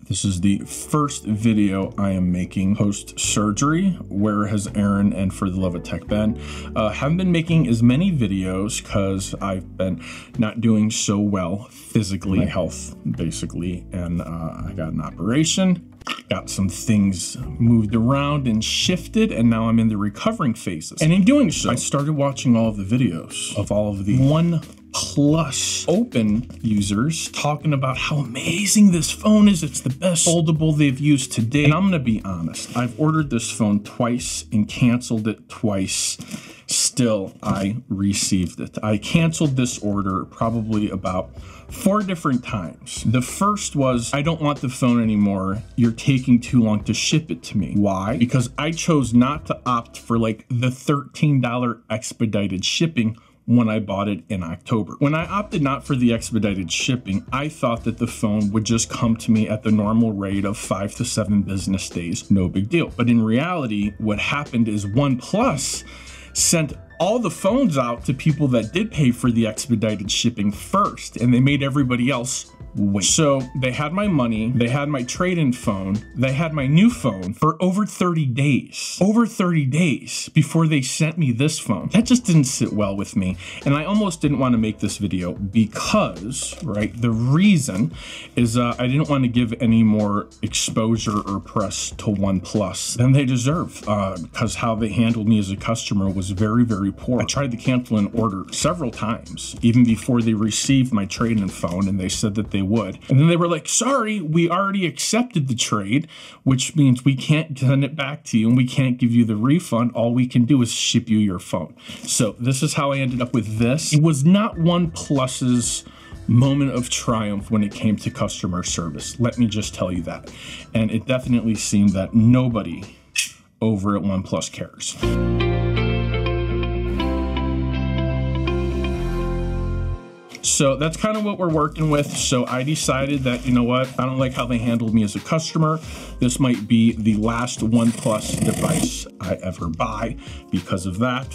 This is the first video I am making post-surgery. Where has Aaron and For the Love of Tech been? Haven't been making as many videos because I've been not doing so well physically, my health basically, and I got an operation. Got some things moved around and shifted, and now I'm in the recovering phases. And in doing so, I started watching all of the videos of all of the OnePlus Open users talking about how amazing this phone is. It's the best foldable they've used to date. And I'm gonna be honest, I've ordered this phone twice and canceled it twice. Still, I received it. I canceled this order probably about 4 different times. The first was, I don't want the phone anymore. You're taking too long to ship it to me. Why? Because I chose not to opt for like the $13 expedited shipping when I bought it in October. When I opted not for the expedited shipping, I thought that the phone would just come to me at the normal rate of 5 to 7 business days. No big deal. But in reality, what happened is OnePlus sent all the phones out to people that did pay for the expedited shipping first, and they made everybody else wait. So they had my money, they had my trade-in phone, they had my new phone for over 30 days. Over 30 days before they sent me this phone. That just didn't sit well with me. And I almost didn't want to make this video because, right, the reason is I didn't want to give any more exposure or press to OnePlus than they deserve, because how they handled me as a customer was very, very poor. I tried to cancel an order several times, even before they received my trade-in phone, and they said that they would. And then they were like, sorry, we already accepted the trade, which means we can't send it back to you and we can't give you the refund. All we can do is ship you your phone. So this is how I ended up with this. It was not OnePlus's moment of triumph when it came to customer service. Let me just tell you that. And it definitely seemed that nobody over at OnePlus cares. So that's kind of what we're working with. So I decided that, you know what, I don't like how they handled me as a customer. This might be the last OnePlus device I ever buy because of that,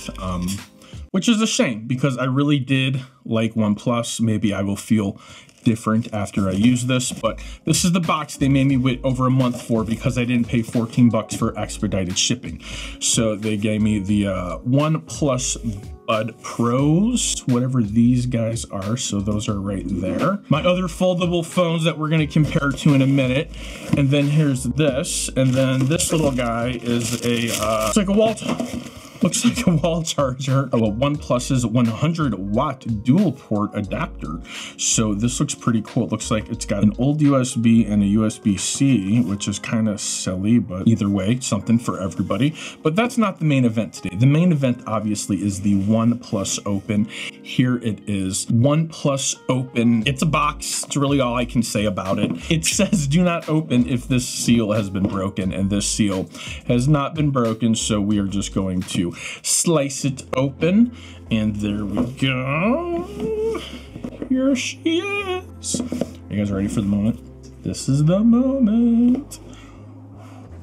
which is a shame because I really did like OnePlus. Maybe I will feel different after I use this, but this is the box they made me wait over a month for because I didn't pay 14 bucks for expedited shipping. So they gave me the OnePlus Bud Pros, whatever these guys are. So those are right there. My other foldable phones that we're going to compare to in a minute. And then here's this. And then this little guy is a, it's like a looks like a wall charger of a OnePlus's 100-watt dual port adapter. So this looks pretty cool. It looks like it's got an old USB and a USB-C, which is kind of silly, but either way, something for everybody. But that's not the main event today. The main event obviously is the OnePlus Open. Here it is, OnePlus Open. It's a box. It's really all I can say about it. It says do not open if this seal has been broken, and this seal has not been broken. So we are just going to slice it open, and there we go. Here she is. Are you guys ready for the moment? This is the moment.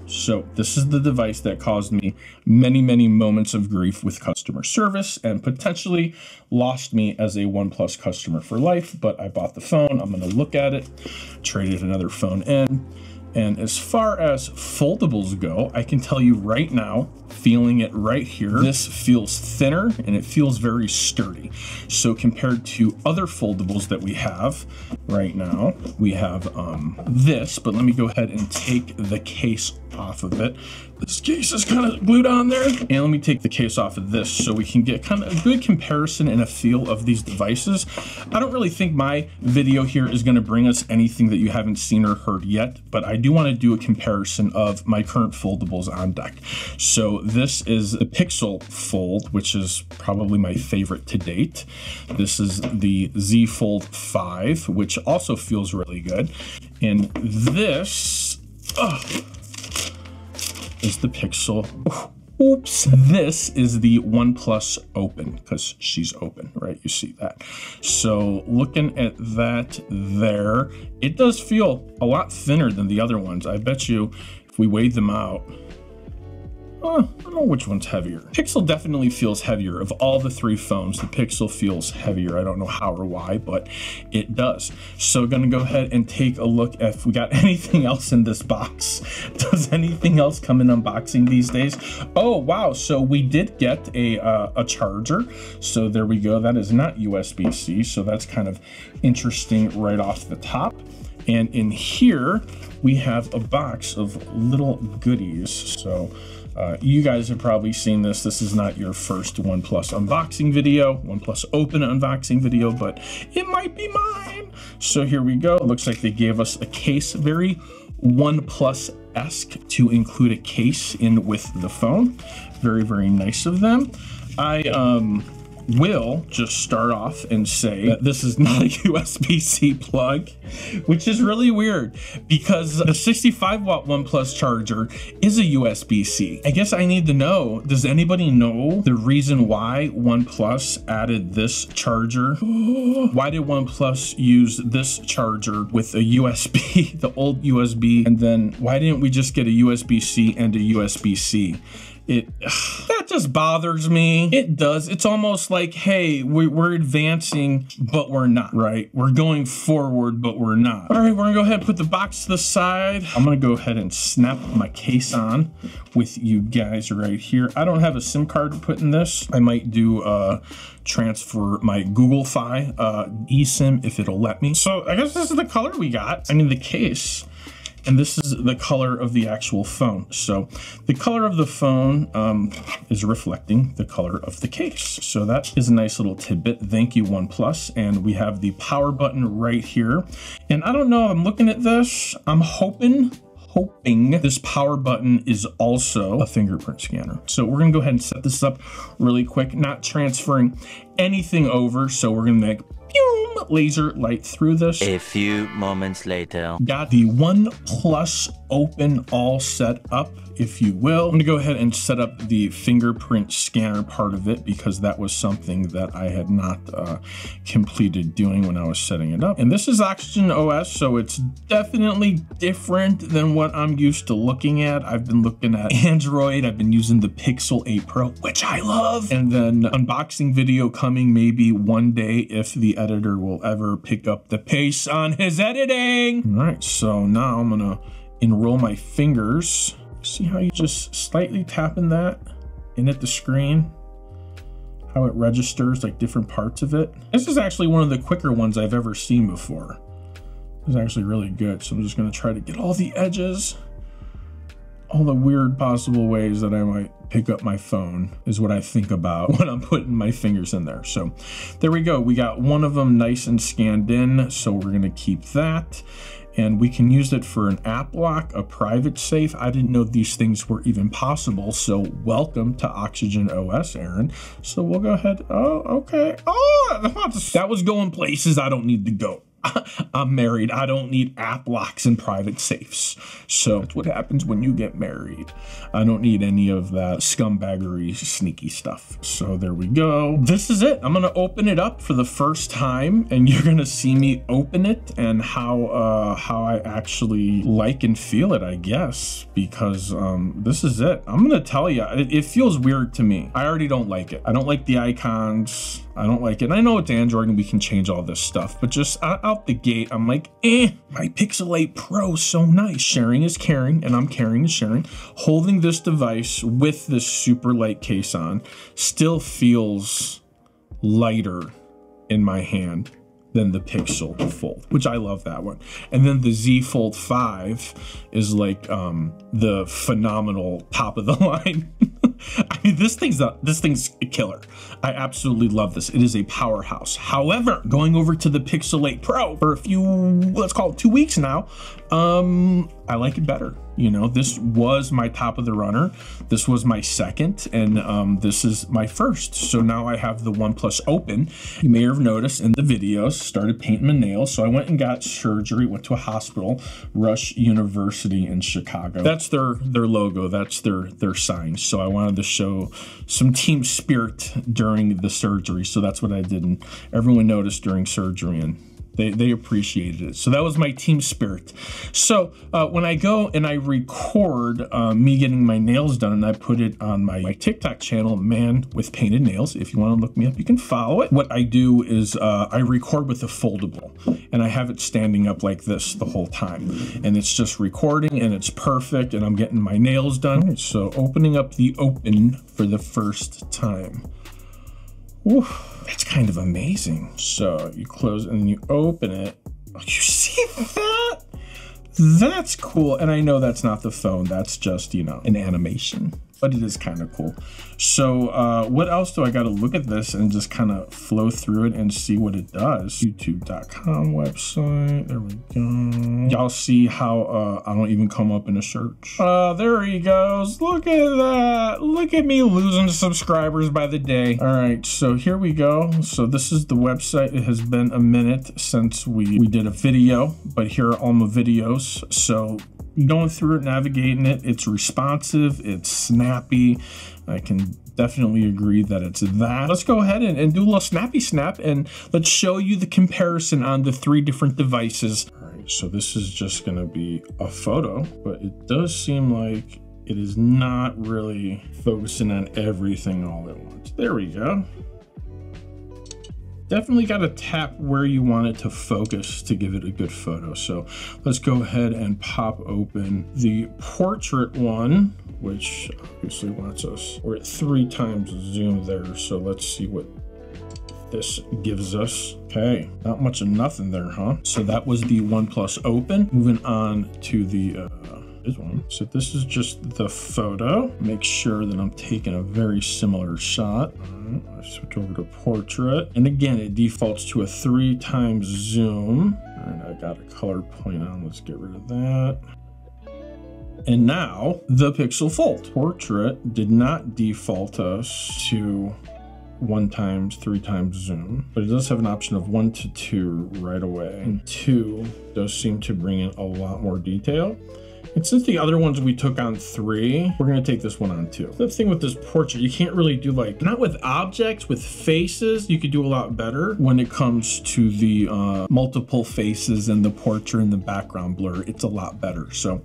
So this is the device that caused me many, many moments of grief with customer service and potentially lost me as a OnePlus customer for life. But I bought the phone. I'm going to look at it, traded another phone in. And as far as foldables go, I can tell you right now, feeling it right here, this feels thinner and it feels very sturdy. So compared to other foldables that we have right now, we have this, but let me go ahead and take the case off of it. This case is kind of glued on there. And let me take the case off of this so we can get kind of a good comparison and a feel of these devices. I don't really think my video here is going to bring us anything that you haven't seen or heard yet, but I do want to do a comparison of my current foldables on deck. So this is the Pixel Fold, which is probably my favorite to date. This is the Z Fold 5, which also feels really good. And this is the Pixel. Oops. This is the OnePlus Open, because she's open, right? You see that. So looking at that there, it does feel a lot thinner than the other ones. I bet you if we weighed them out, I don't know which one's heavier. Pixel definitely feels heavier. Of all the three phones, the Pixel feels heavier. I don't know how or why, but it does. So gonna go ahead and take a look if we got anything else in this box. Does anything else come in unboxing these days? Oh, wow. So we did get a charger. So there we go. That is not USB-C. So that's kind of interesting right off the top. And in here, we have a box of little goodies. So you guys have probably seen this. This is not your first OnePlus unboxing video, OnePlus Open unboxing video, but it might be mine. So here we go. It looks like they gave us a case, very OnePlus-esque, to include a case in with the phone. Very, very nice of them. I will just start off and say that this is not a USB-C plug, which is really weird because the 65-watt OnePlus charger is a USB-C. I guess I need to know, does anybody know the reason why OnePlus added this charger? Why did OnePlus use this charger with a USB, the old USB, and then why didn't we just get a USB-C and a USB-C? That just bothers me. It does. It's almost like, hey, we're advancing, but we're not, right? We're going forward, but we're not. All right, we're gonna go ahead and put the box to the side. I'm gonna go ahead and snap my case on with you guys right here. I don't have a SIM card to put in this. I might do transfer my Google Fi eSIM if it'll let me. So I guess this is the color we got. I mean, the case. And this is the color of the actual phone. So the color of the phone is reflecting the color of the case. So that is a nice little tidbit. Thank you, OnePlus. And we have the power button right here. And I don't know, I'm looking at this, I'm hoping this power button is also a fingerprint scanner. So we're gonna go ahead and set this up really quick, not transferring anything over. So we're gonna make laser light through this. A few moments later. Got the OnePlus Open all set up, if you will. I'm gonna go ahead and set up the fingerprint scanner part of it because that was something that I had not completed doing when I was setting it up. And this is Oxygen OS, so it's definitely different than what I'm used to looking at. I've been looking at Android. I've been using the Pixel 8 Pro, which I love. And then unboxing video coming maybe one day if the editor will ever pick up the pace on his editing. All right, so now I'm gonna enroll my fingers. See how you just slightly tapping that in at the screen, how it registers like different parts of it. This is actually one of the quicker ones I've ever seen before. It's actually really good. So I'm just gonna try to get all the edges, all the weird possible ways that I might pick up my phone is what I think about when I'm putting my fingers in there. So there we go. We got one of them nice and scanned in. So we're gonna keep that. And we can use it for an app lock, a private safe. I didn't know these things were even possible. So welcome to Oxygen OS, Aaron. So we'll go ahead. Oh, okay. Oh, that was going places I don't need to go. I'm married. I don't need app locks and private safes. So that's what happens when you get married. I don't need any of that scumbaggery, sneaky stuff. So there we go. This is it. I'm going to open it up for the first time and you're going to see me open it and how I actually like and feel it, I guess, because this is it. I'm going to tell you, it feels weird to me. I already don't like it. I don't like the icons. I don't like it. And I know it's Android and we can change all this stuff, but just out the gate, I'm like, my Pixel 8 Pro, so nice. Sharing is caring, and I'm caring is sharing. Holding this device with this super light case on still feels lighter in my hand than the Pixel Fold, which I love that one. And then the Z Fold 5 is like the phenomenal top of the line. I mean, this thing's a killer. I absolutely love this. It is a powerhouse. However, going over to the Pixel 8 Pro for a few, let's call it 2 weeks now, I like it better. You know, this was my top of the runner. This was my second, and this is my first. So now I have the OnePlus Open. You may have noticed in the videos, started painting my nails. So I went and got surgery, went to a hospital, Rush University in Chicago. That's their logo. That's their sign. So I wanted to show some team spirit during the surgery. So that's what I did. And everyone noticed during surgery, and They appreciated it. So that was my team spirit. So when I go and I record me getting my nails done, and I put it on my TikTok channel, Man with Painted Nails. If you want to look me up, you can follow it. What I do is I record with a foldable, and I have it standing up like this the whole time. And it's just recording, and it's perfect, and I'm getting my nails done. So opening up the open for the first time. Ooh, that's kind of amazing. So you close and then you open it. Oh, you see that? That's cool. And I know that's not the phone. That's just, you know, an animation, but it is kind of cool. So what else do I got to look at this and just kind of flow through it and see what it does? YouTube.com website. There we go. Y'all see how I don't even come up in a search. There he goes. Look at that. Look at me losing subscribers by the day. All right, so here we go. So this is the website. It has been a minute since we did a video, but here are all my videos. So going through it, navigating it, it's responsive, it's snappy. I can definitely agree that it's that. Let's go ahead and do a little snappy snap, and let's show you the comparison on the 3 different devices. All right, so this is just gonna be a photo, but it does seem like it is not really focusing on everything all at once. There we go. Definitely got to tap where you want it to focus to give it a good photo. So let's go ahead and pop open the portrait one, which obviously wants us, we're at 3 times zoom there. So let's see what this gives us. Okay, not much of nothing there, huh? So that was the OnePlus Open. Moving on to the one. So this is just the photo. Make sure that I'm taking a very similar shot. All right, I switch over to portrait. And again, it defaults to a 3 times zoom. All right, I got a color point on. Let's get rid of that. And now the Pixel Fold. Portrait did not default us to 1 times 3 times zoom, but it does have an option of 1 to 2 right away. And 2 does seem to bring in a lot more detail. And since the other ones we took on 3, we're gonna take this one on 2. The thing with this portrait, you can't really do like, not with objects, with faces, you could do a lot better when it comes to the multiple faces and the portrait and the background blur. It's a lot better. So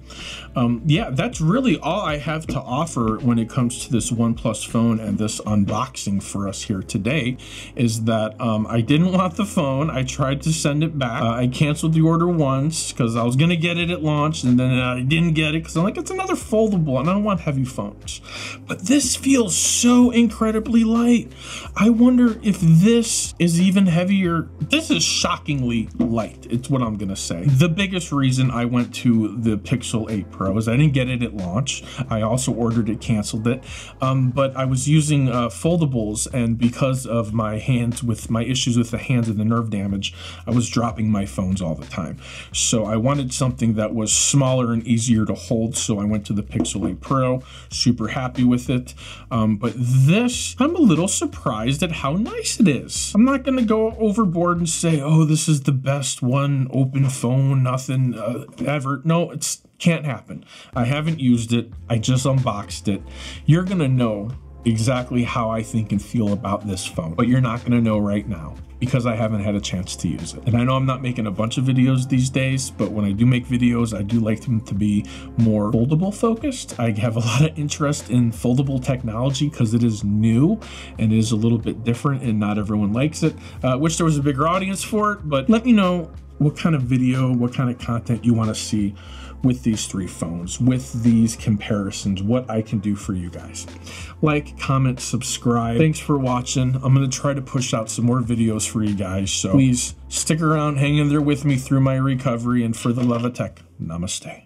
yeah, that's really all I have to offer when it comes to this OnePlus phone and this unboxing for us here today, is that I didn't want the phone. I tried to send it back. I canceled the order once because I was gonna get it at launch, and then I didn't get it because I'm like, it's another foldable and I don't want heavy phones. But this feels so incredibly light. I wonder if this is even heavier. This is shockingly light. It's what I'm gonna say. The biggest reason I went to the Pixel 8 Pro is I didn't get it at launch. I also ordered it, canceled it. But I was using foldables, and because of my hands, with my issues with the hands and the nerve damage, I was dropping my phones all the time. So I wanted something that was smaller and easier to hold, so I went to the Pixel 8 Pro. Super happy with it. But this, I'm a little surprised at how nice it is. I'm not gonna go overboard and say, oh, this is the best one open phone, nothing ever. No, it's can't happen. I haven't used it. I just unboxed it. You're gonna know exactly how I think and feel about this phone, but you're not gonna know right now because I haven't had a chance to use it. And I know I'm not making a bunch of videos these days, but when I do make videos, I do like them to be more foldable focused. I have a lot of interest in foldable technology because it is new and it is a little bit different, and not everyone likes it. Wish there was a bigger audience for it, but let me know what kind of video, what kind of content you want to see with these 3 phones, with these comparisons, what I can do for you guys. Like, comment, subscribe. Thanks for watching. I'm gonna try to push out some more videos for you guys, so please stick around, hang in there with me through my recovery, and for the love of tech, namaste.